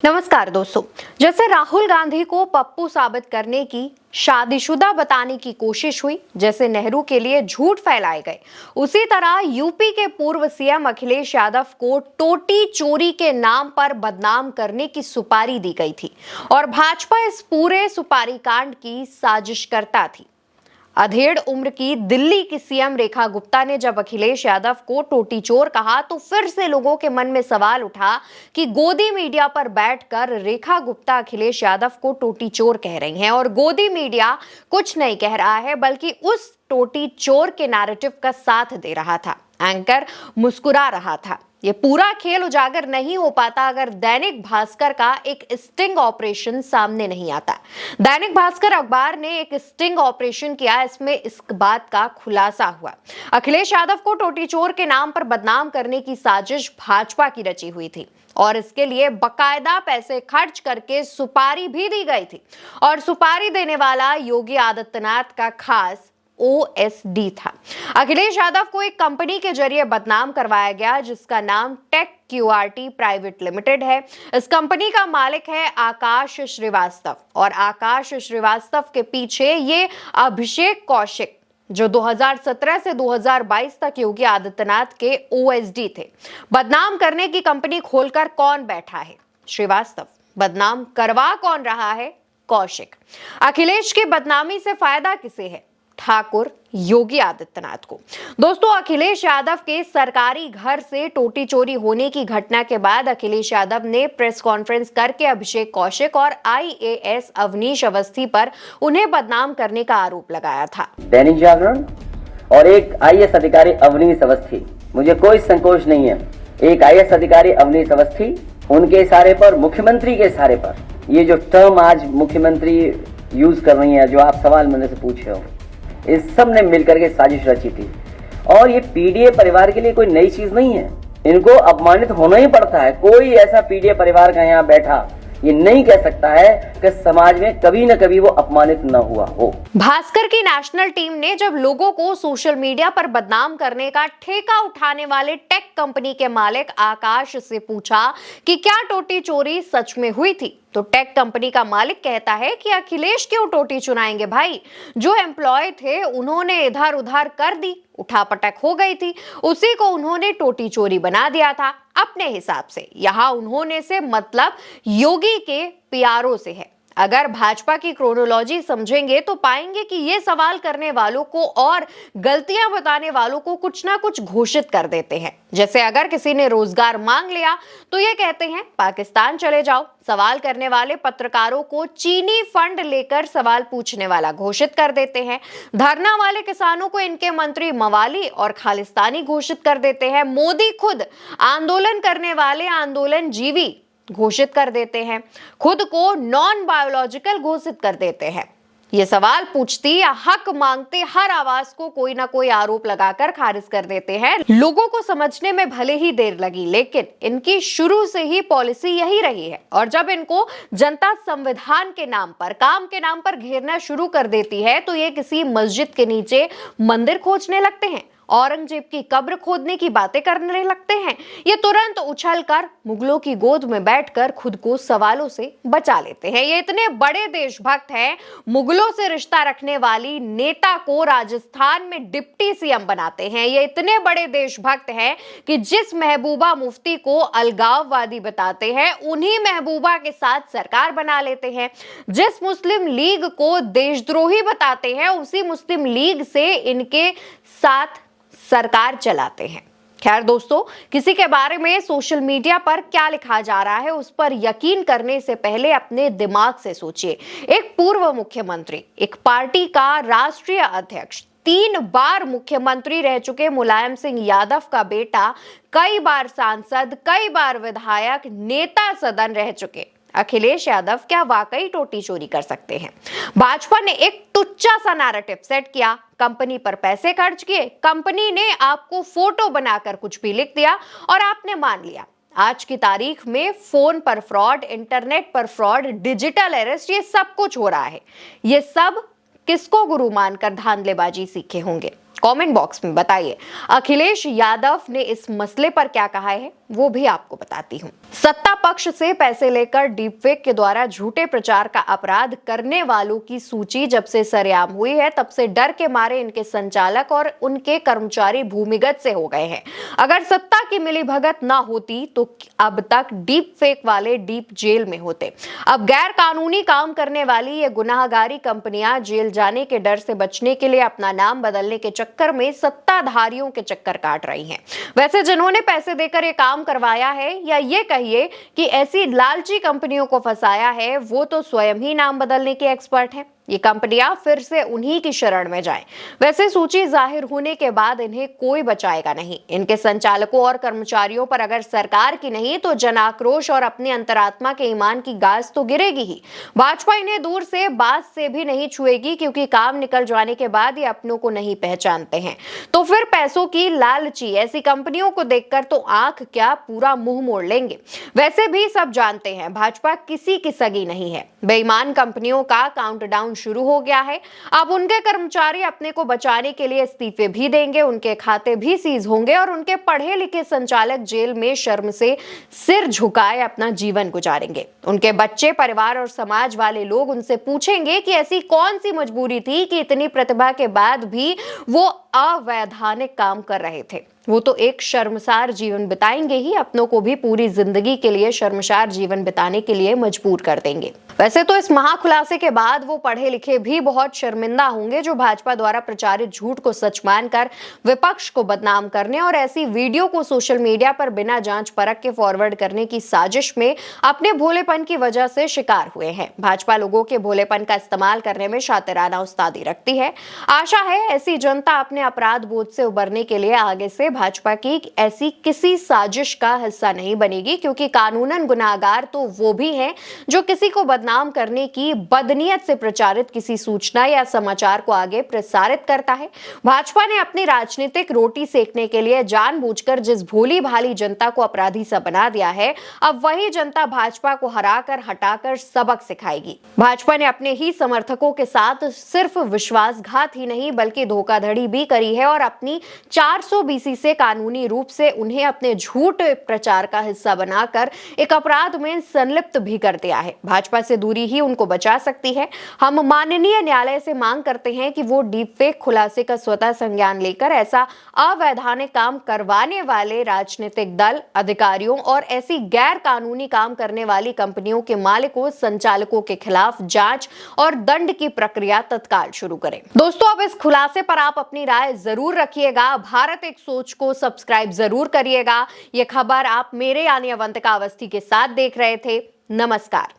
नमस्कार दोस्तों। जैसे राहुल गांधी को पप्पू साबित करने की, शादीशुदा बताने की कोशिश हुई, जैसे नेहरू के लिए झूठ फैलाए गए, उसी तरह यूपी के पूर्व सीएम अखिलेश यादव को टोटी चोरी के नाम पर बदनाम करने की सुपारी दी गई थी और भाजपा इस पूरे सुपारी कांड की साजिशकर्ता थी। अधेड़ उम्र की दिल्ली की सीएम रेखा गुप्ता ने जब अखिलेश यादव को टोटी चोर कहा तो फिर से लोगों के मन में सवाल उठा कि गोदी मीडिया पर बैठकर रेखा गुप्ता अखिलेश यादव को टोटी चोर कह रही हैं और गोदी मीडिया कुछ नहीं कह रहा है बल्कि उस टोटी चोर के नैरेटिव का साथ दे रहा था। एंकर मुस्कुरा रहा था। ये पूरा खेल उजागर नहीं हो पाता अगर दैनिक भास्कर का एक स्टिंग ऑपरेशन सामने नहीं आता। दैनिक भास्कर अखबार ने एक स्टिंग ऑपरेशन किया, इसमें इस बात का खुलासा हुआ। अखिलेश यादव को टोटी चोर के नाम पर बदनाम करने की साजिश भाजपा की रची हुई थी और इसके लिए बकायदा पैसे खर्च करके सुपारी भी दी गई थी और सुपारी देने वाला योगी आदित्यनाथ का खास ओएसडी था। अखिलेश यादव को एक कंपनी के जरिए बदनाम करवाया गया जिसका नाम टेक क्यूआरटी प्राइवेट लिमिटेड है। इस कंपनी का मालिक है आकाश श्रीवास्तव और आकाश श्रीवास्तव के पीछे ये अभिषेक कौशिक जो 2017 से 2022 तक योगी आदित्यनाथ के ओएसडी थे। बदनाम करने की कंपनी खोलकर कौन बैठा है? श्रीवास्तव। बदनाम करवा कौन रहा है? कौशिक। अखिलेश की बदनामी से फायदा किसे है? ठाकुर योगी आदित्यनाथ को। दोस्तों, अखिलेश यादव के सरकारी घर से टोटी चोरी होने की घटना के बाद अखिलेश यादव ने प्रेस कॉन्फ्रेंस करके अभिषेक कौशिक और आईएएस अवनीश अवस्थी पर उन्हें बदनाम करने का आरोप लगाया था। दैनिक जागरण और एक आईएएस अधिकारी अवनीश अवस्थी, मुझे कोई संकोच नहीं है, एक आईएएस अधिकारी अवनीश अवस्थी, उनके इशारे पर, मुख्यमंत्री के इशारे पर, ये जो टर्म आज मुख्यमंत्री यूज कर रही है, जो आप सवाल मेरे से पूछ रहे हो, इस सब ने मिलकर के साजिश रची थी। और ये पीडीए परिवार के लिए कोई नई चीज नहीं है, इनको अपमानित होना ही पड़ता है। कोई ऐसा पीडीए परिवार का यहाँ बैठा ये नहीं कह सकता है कि समाज में कभी न कभी वो अपमानित न हुआ हो। भास्कर की नेशनल टीम ने जब लोगों को सोशल मीडिया पर बदनाम करने का ठेका उठाने वाले टेक कंपनी के मालिक आकाश से पूछा कि क्या टोटी चोरी सच में हुई थी, तो टेक कंपनी का मालिक कहता है कि अखिलेश क्यों टोटी चुराएंगे भाई, जो एम्प्लॉय थे उन्होंने इधर उधर कर दी, उठापटक हो गई थी, उसी को उन्होंने टोटी चोरी बना दिया था अपने हिसाब से। यहां उन्होंने से मतलब योगी के पीआरओ से है। अगर भाजपा की क्रोनोलॉजी समझेंगे तो पाएंगे कि ये सवाल करने वालों को और गलतियां बताने वालों को कुछ ना कुछ घोषित कर देते हैं। जैसे अगर किसी ने रोजगार मांग लिया तो ये कहते हैं पाकिस्तान चले जाओ। सवाल करने वाले पत्रकारों को चीनी फंड लेकर सवाल पूछने वाला घोषित कर देते हैं। धरना वाले किसानों को इनके मंत्री मवाली और खालिस्तानी घोषित कर देते हैं। मोदी खुद आंदोलन करने वाले आंदोलन जीवी घोषित कर देते हैं। खुद को नॉन बायोलॉजिकल घोषित कर देते हैं। ये सवाल पूछती या हक मांगते हर आवाज को कोई ना कोई आरोप लगाकर खारिज कर देते हैं। लोगों को समझने में भले ही देर लगी, लेकिन इनकी शुरू से ही पॉलिसी यही रही है और जब इनको जनता संविधान के नाम पर, काम के नाम पर घेरना शुरू कर देती है तो ये किसी मस्जिद के नीचे मंदिर खोजने लगते हैं, औरंगजेब की कब्र खोदने की बातें करने लगते हैं। ये तुरंत उछलकर मुगलों की गोद में बैठकर खुद को सवालों से बचा लेते हैं। ये इतने बड़े देशभक्त हैं, मुगलों से रिश्ता रखने वाली नेता को राजस्थान में डिप्टी सीएम बनाते हैं। ये इतने बड़े देशभक्त हैं कि जिस महबूबा मुफ्ती को अलगाववादी बताते हैं उन्हीं महबूबा के साथ सरकार बना लेते हैं। जिस मुस्लिम लीग को देशद्रोही बताते हैं उसी मुस्लिम लीग से इनके साथ सरकार चलाते हैं। खैर दोस्तों, किसी के बारे में सोशल मीडिया पर क्या लिखा जा रहा है उस पर यकीन करने से पहले अपने दिमाग से सोचिए। एक पूर्व मुख्यमंत्री, एक पार्टी का राष्ट्रीय अध्यक्ष, 3 बार मुख्यमंत्री रह चुके मुलायम सिंह यादव का बेटा, कई बार सांसद, कई बार विधायक, नेता सदन रह चुके अखिलेश यादव क्या वाकई टोटी चोरी कर सकते हैं? भाजपा ने एक टुच्चा सा नैरेटिव सेट किया, कंपनी पर पैसे खर्च किए, कंपनी ने आपको फोटो बनाकर कुछ भी लिख दिया और आपने मान लिया। आज की तारीख में फोन पर फ्रॉड, इंटरनेट पर फ्रॉड, डिजिटल अरेस्ट, ये सब कुछ हो रहा है। ये सब किसको गुरु मानकर धांधलेबाजी सीखे होंगे? कमेंट बॉक्स में बताइए। अखिलेश यादव ने इस मसले पर क्या कहा है वो भी आपको बताती हूँ। सत्ता पक्ष से पैसे लेकर डीपफेक के द्वारा झूठे प्रचार का अपराध करने वालों की सूची जब से सरेआम हुई है, तब से डर के मारे इनके संचालक और उनके कर्मचारी भूमिगत से हो गए हैं। अगर सत्ता की मिलीभगत ना होती तो अब तक डीपफेक वाले डीप जेल में होते। अब गैर कानूनी काम करने वाली ये गुनाहगारी कंपनियां जेल जाने के डर से बचने के लिए अपना नाम बदलने के चक्कर में सत्ताधारियों के चक्कर काट रही हैं। वैसे जिन्होंने पैसे देकर ये काम करवाया है, या ये कहिए कि ऐसी लालची कंपनियों को फंसाया है, वो तो स्वयं ही नाम बदलने के एक्सपर्ट हैं। ये कंपनियां फिर से उन्हीं की शरण में जाएं। वैसे सूची जाहिर होने के बाद इन्हें कोई बचाएगा नहीं। इनके संचालकों और कर्मचारियों पर अगर सरकार की नहीं तो जन आक्रोश और अपनी अंतरात्मा के ईमान की गाज तो गिरेगी ही। भाजपा इन्हें दूर से बात से भी नहीं छुएगी, क्योंकि काम निकल जाने के बाद ये अपनों को नहीं पहचानते हैं। तो फिर पैसों की लालची ऐसी कंपनियों को देखकर तो आंख क्या पूरा मुंह मोड़ लेंगे। वैसे भी सब जानते हैं भाजपा किसी की सगी नहीं है। बेईमान कंपनियों का काउंटडाउन शुरू हो गया है। अब उनके कर्मचारी अपने को बचाने के लिए इस्तीफे भी देंगे, उनके खाते भी सीज होंगे और उनके पढ़े लिखे संचालक जेल में शर्म से सिर झुकाए अपना जीवन गुजारेंगे। उनके बच्चे, परिवार और समाज वाले लोग उनसे पूछेंगे कि ऐसी कौन सी मजबूरी थी कि इतनी प्रतिभा के बाद भी वो अवैधानिक काम कर रहे थे। वो तो एक शर्मसार जीवन बिताएंगे ही, अपनों को भी पूरी जिंदगी के लिए शर्मसार जीवन बिताने के लिए मजबूर कर देंगे। वैसे तो इस महाखुलासे के बाद वो पढ़े लिखे भी बहुत शर्मिंदा होंगे, जो भाजपा द्वारा प्रचारित झूठ को सच मानकर विपक्ष को बदनाम करने और ऐसी वीडियो को सोशल मीडिया पर बिना जांच परख के फॉरवर्ड करने की साजिश में अपने भोलेपन की वजह से शिकार हुए हैं। भाजपा लोगों के भोलेपन का इस्तेमाल करने में शातिराना उस्तादी रखती है। आशा है ऐसी जनता अपने अपराध बोध से उबरने के लिए आगे से भाजपा की ऐसी किसी साजिश का हिस्सा नहीं बनेगी, क्योंकि कानूनन गुनाहगार तो वो भी हैं जो किसी को बदनाम करने की बदनीयत से प्रचारित किसी सूचना या समाचार को आगे प्रसारित करता है। भाजपा ने अपनी राजनीतिक रोटी सेकने के लिए जानबूझकर जिस भोली भाली जनता को अपराधी सा बना दिया है, अब वही जनता भाजपा को हटाकर सबक सिखाएगी। भाजपा ने अपने ही समर्थकों के साथ सिर्फ विश्वासघात ही नहीं बल्कि धोखाधड़ी भी करी है और अपनी 400 BC से कानूनी रूप से उन्हें अपने झूठ प्रचार का हिस्सा बनाकर एक अपराध में संलिप्त भी कर दिया है। भाजपा से दूरी ही उनको बचा सकती है। हम माननीय न्यायालय से मांग करते हैं कि वो डीपफेक खुलासे का स्वतः संज्ञान लेकर ऐसा अवैधानिक काम करवाने वाले राजनीतिक दल, अधिकारियों और ऐसी गैर कानूनी काम करने वाली कंपनियों के मालिकों, संचालकों के खिलाफ जांच और दंड की प्रक्रिया तत्काल शुरू करें। दोस्तों, अब इस खुलासे पर आप अपनी राय जरूर रखिएगा। भारत एक सोच को सब्सक्राइब जरूर करिएगा। ये खबर आप मेरे यानी अवंतिका अवस्थी के साथ देख रहे थे। नमस्कार।